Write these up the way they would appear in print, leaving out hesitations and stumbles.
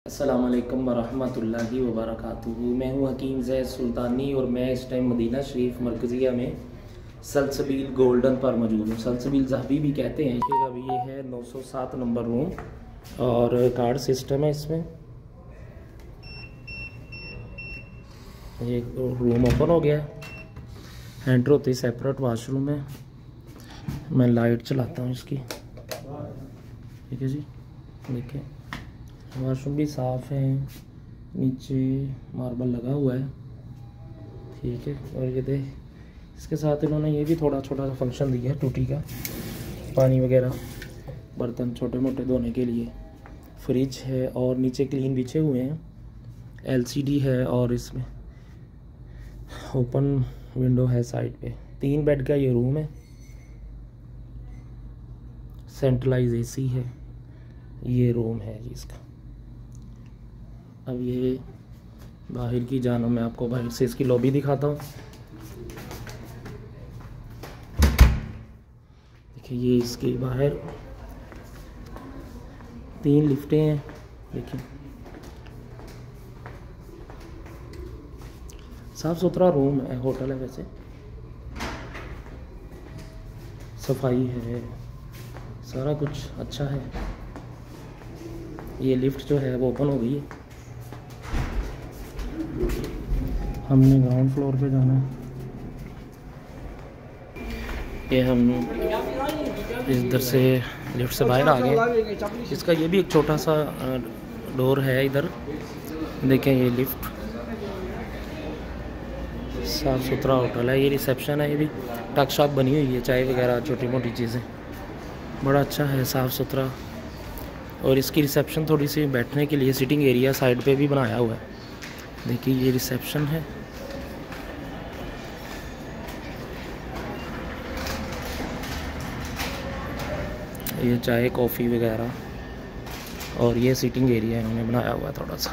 अस्सलाम वालेकुम वरहमतुल्लाहि वबरकातुहू। मैं हूँ हकीम ज़ैद सुल्तानी और मैं इस टाइम मदीना शरीफ मरकज़िया में सलसबील गोल्डन पर मौजूद हूँ। सलसबील ज़हबी भी कहते हैं। कि अब ये है 907 नंबर रूम और कार्ड सिस्टम है इसमें। ये रूम ओपन हो गया, एंटर होते ही सेपरेट वाशरूम है। मैं लाइट चलाता हूँ इसकी, ठीक है जी। देखिए वाशरूम भी साफ़ है, नीचे मार्बल लगा हुआ है, ठीक है। और ये दे इसके साथ इन्होंने ये भी थोड़ा छोटा सा फंक्शन दिया है, टूटी का पानी वगैरह बर्तन छोटे मोटे धोने के लिए। फ्रिज है और नीचे क्लीन बिछे हुए हैं, एलसीडी है और इसमें ओपन विंडो है साइड पे। 3 बेड का ये रूम है, सेंट्रलाइज एसी है। ये रूम है जी इसका। अब ये बाहर की जानो, मैं आपको बाहर से इसकी लॉबी दिखाता हूँ। देखिए ये इसके बाहर 3 लिफ्टें हैं। देखिए साफ़ सुथरा रूम है, होटल है वैसे, सफाई है, सारा कुछ अच्छा है। ये लिफ्ट जो है वो ओपन हो गई है। हमने ग्राउंड फ्लोर पे जाना है। ये हम इधर से लिफ्ट से बाहर आ गए। इसका ये भी एक छोटा सा डोर है इधर। देखें ये लिफ्ट, साफ़ सुथरा होटल है। ये रिसेप्शन है, ये भी टक शॉप बनी हुई है, चाय वगैरह छोटी मोटी चीज़ें, बड़ा अच्छा है, साफ़ सुथरा। और इसकी रिसेप्शन थोड़ी सी बैठने के लिए सिटिंग एरिया साइड पे भी बनाया हुआ है। देखिए ये रिसेप्शन है। ये चाय कॉफ़ी वगैरह, और ये सिटिंग एरिया इन्होंने बनाया हुआ है थोड़ा सा।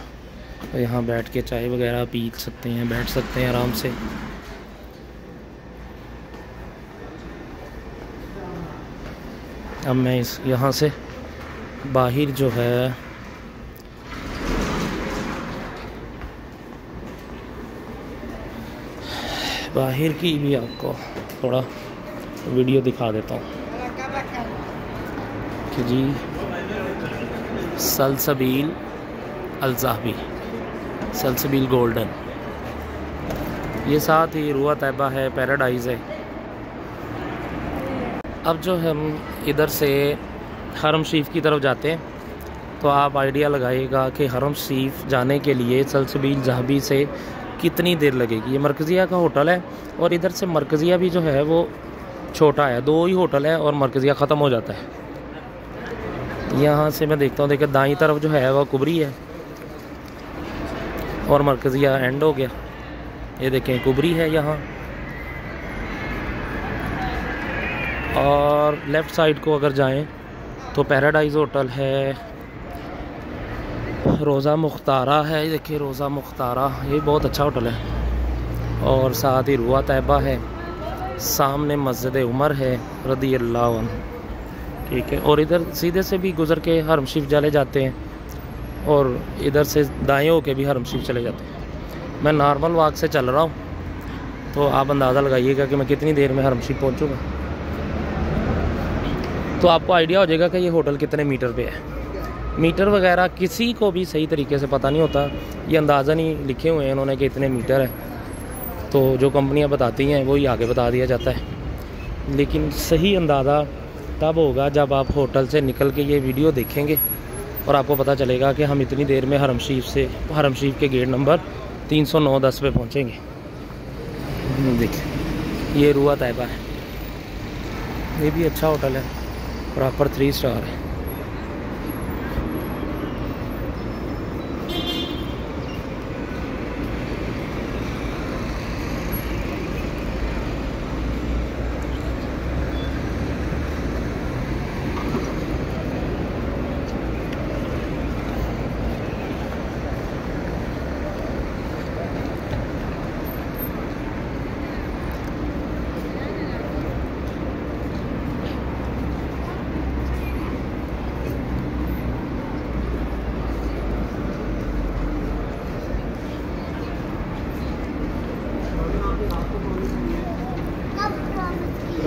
तो यहाँ बैठ के चाय वगैरह पी सकते हैं, बैठ सकते हैं आराम से। अब मैं इस यहाँ से बाहर जो है बाहर की भी आपको थोड़ा वीडियो दिखा देता हूँ कि जी सलसबील अल-ज़हबी, सलसबील गोल्डन। ये साथ ही रुआ तैयबा है, पैराडाइज़ है। अब जो हम इधर से हरम शरीफ की तरफ जाते हैं तो आप आइडिया लगाइएगा कि हरम शरीफ जाने के लिए सलसबील ज़हबी से कितनी देर लगेगी। ये मरकज़िया का होटल है और इधर से मरकज़िया भी जो है वो छोटा है, 2 ही होटल है और मरकज़िया ख़त्म हो जाता है। यहाँ से मैं देखता हूँ, देखिए दाईं तरफ जो है वो कुबरी है और मरकज़िया एंड हो गया। ये देखें कुबरी है यहाँ, और लेफ़्ट साइड को अगर जाएं तो पैराडाइज़ होटल है, रोज़ा मुख्तारा है। देखिए रोज़ा मुख्तारा, ये बहुत अच्छा होटल है। और साथ ही रुआ तैयबा है, सामने मस्जिद उमर है रदी अल्लाह अन्हु, ठीक है। और इधर सीधे से भी गुज़र के हरम शरीफ चले जाते हैं और इधर से दाएं होके भी हरम शरीफ चले जाते हैं। मैं नॉर्मल वॉक से चल रहा हूँ तो आप अंदाज़ा लगाइएगा कि मैं कितनी देर में हरम शरीफ पहुँचूँगा। तो आपको आइडिया हो जाएगा कि ये होटल कितने मीटर पे है। मीटर वगैरह किसी को भी सही तरीके से पता नहीं होता, ये अंदाज़ा नहीं लिखे हुए हैं उन्होंने कि इतने मीटर है। तो जो कंपनियां बताती हैं वही आगे बता दिया जाता है। लेकिन सही अंदाज़ा तब होगा जब आप होटल से निकल के ये वीडियो देखेंगे और आपको पता चलेगा कि हम इतनी देर में हरम शरीफ के गेट नंबर 309-10 पे पहुँचेंगे। देखिए ये रुआ तैयबा है, ये भी अच्छा होटल है, प्रॉपर 3 स्टार है।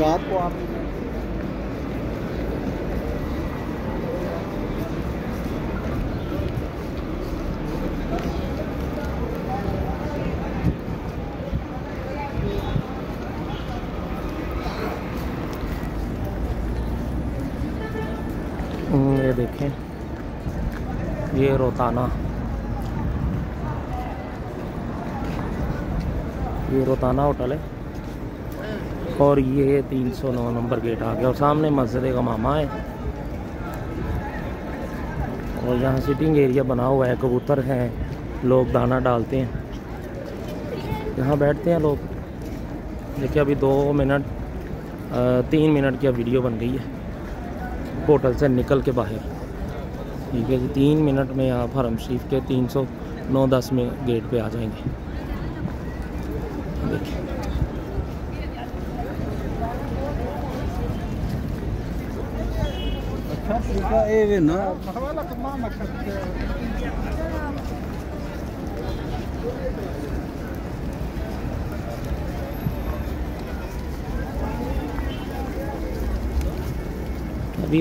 रात को आप ये देखें, ये रोताना, ये रोताना होटल है और ये 309 नंबर गेट आ गया और सामने मस्जिद का मामा है और यहाँ सिटिंग एरिया बना हुआ है, कबूतर हैं, लोग दाना डालते हैं, यहाँ बैठते हैं लोग। देखिए अभी 3 मिनट की वीडियो बन गई है होटल से निकल के बाहर। ठीक है जी, 3 मिनट में आप हरम शरीफ के 309-10 में गेट पे आ जाएंगे। देखिए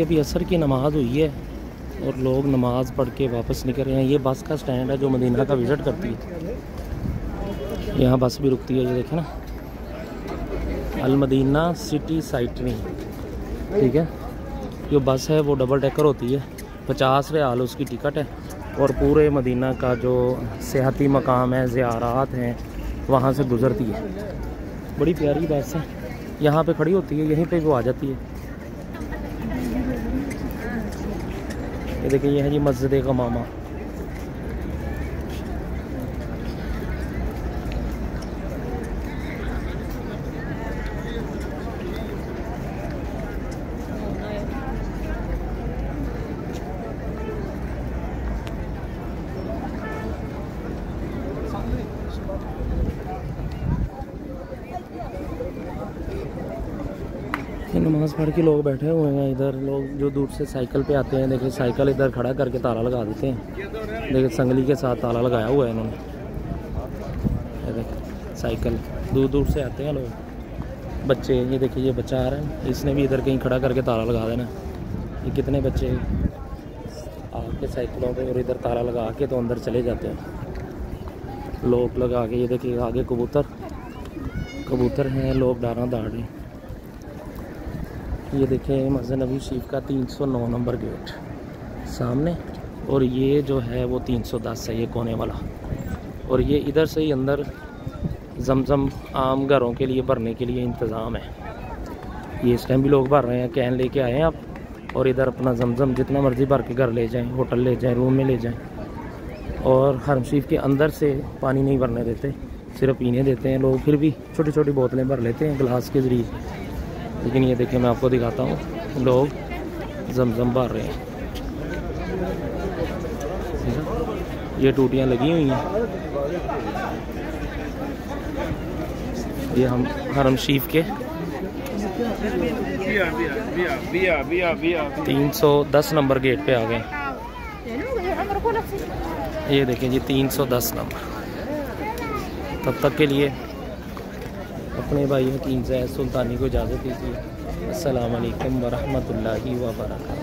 अभी असर की नमाज़ हुई है और लोग नमाज़ पढ़ के वापस निकल रहे हैं। ये बस का स्टैंड है जो मदीना का विज़िट करती है, यहाँ बस भी रुकती है। ये देखें ना, अल मदीना सिटी साइटरिंग। ठीक है, जो बस है वो डबल डेकर होती है, 50 रियाल उसकी टिकट है और पूरे मदीना का जो सियाहती मकाम है, ज़ियारात हैं, वहाँ से गुज़रती है। बड़ी प्यारी बस है, यहाँ पे खड़ी होती है, यहीं पे वो आ जाती है। ये देखिए, ये है जी मस्जिद का मामा। नमाज़ पढ़ के लोग बैठे हुए हैं इधर। लोग जो दूर से साइकिल पे आते हैं, देखिए साइकिल इधर खड़ा करके ताला लगा देते हैं। देखिए संगली के साथ ताला लगाया हुआ है इन्होंने। देखिए साइकिल दूर दूर से आते हैं लोग, बच्चे। ये देखिए ये बच्चा आ रहा है, इसने भी इधर कहीं खड़ा करके ताला लगा देना। ये कितने बच्चे आके साइकिलों पे और इधर ताला लगा के तो अंदर चले जाते हैं, लोग लगा के। ये देखिए आगे कबूतर हैं, लोग दाना दाड़ रहे हैं। ये देखें मस्जिद नबी शरीफ का 309 नंबर गेट सामने, और ये जो है वो 310 है, ये कोने वाला। और ये इधर से ही अंदर जमजम आम घरों के लिए भरने के लिए इंतज़ाम है। ये इस टाइम भी लोग भर रहे हैं, कैन लेके आए हैं आप, और इधर अपना जमजम जितना मर्ज़ी भर के घर ले जाएं, होटल ले जाएं, रूम में ले जाएं। और हरम शरीफ के अंदर से पानी नहीं भरने देते, सिर्फ पीने देते हैं। लोग फिर भी छोटी छोटी बोतलें भर लेते हैं गिलास के ज़रिए। लेकिन ये देखिए मैं आपको दिखाता हूँ, लोग जमजम भर रहे हैं। ये टूटियाँ लगी हुई हैं। ये हम हरम शरीफ के 310 नंबर गेट पे आ गए। ये देखिए जी 310 नंबर। तब तक के लिए अपने भाई हकीम ज़ैद सुल्तानी को इजाज़त दीजिए। अस्सलाम वालेकुम वरहमतुल्लाहि व बरकातहू।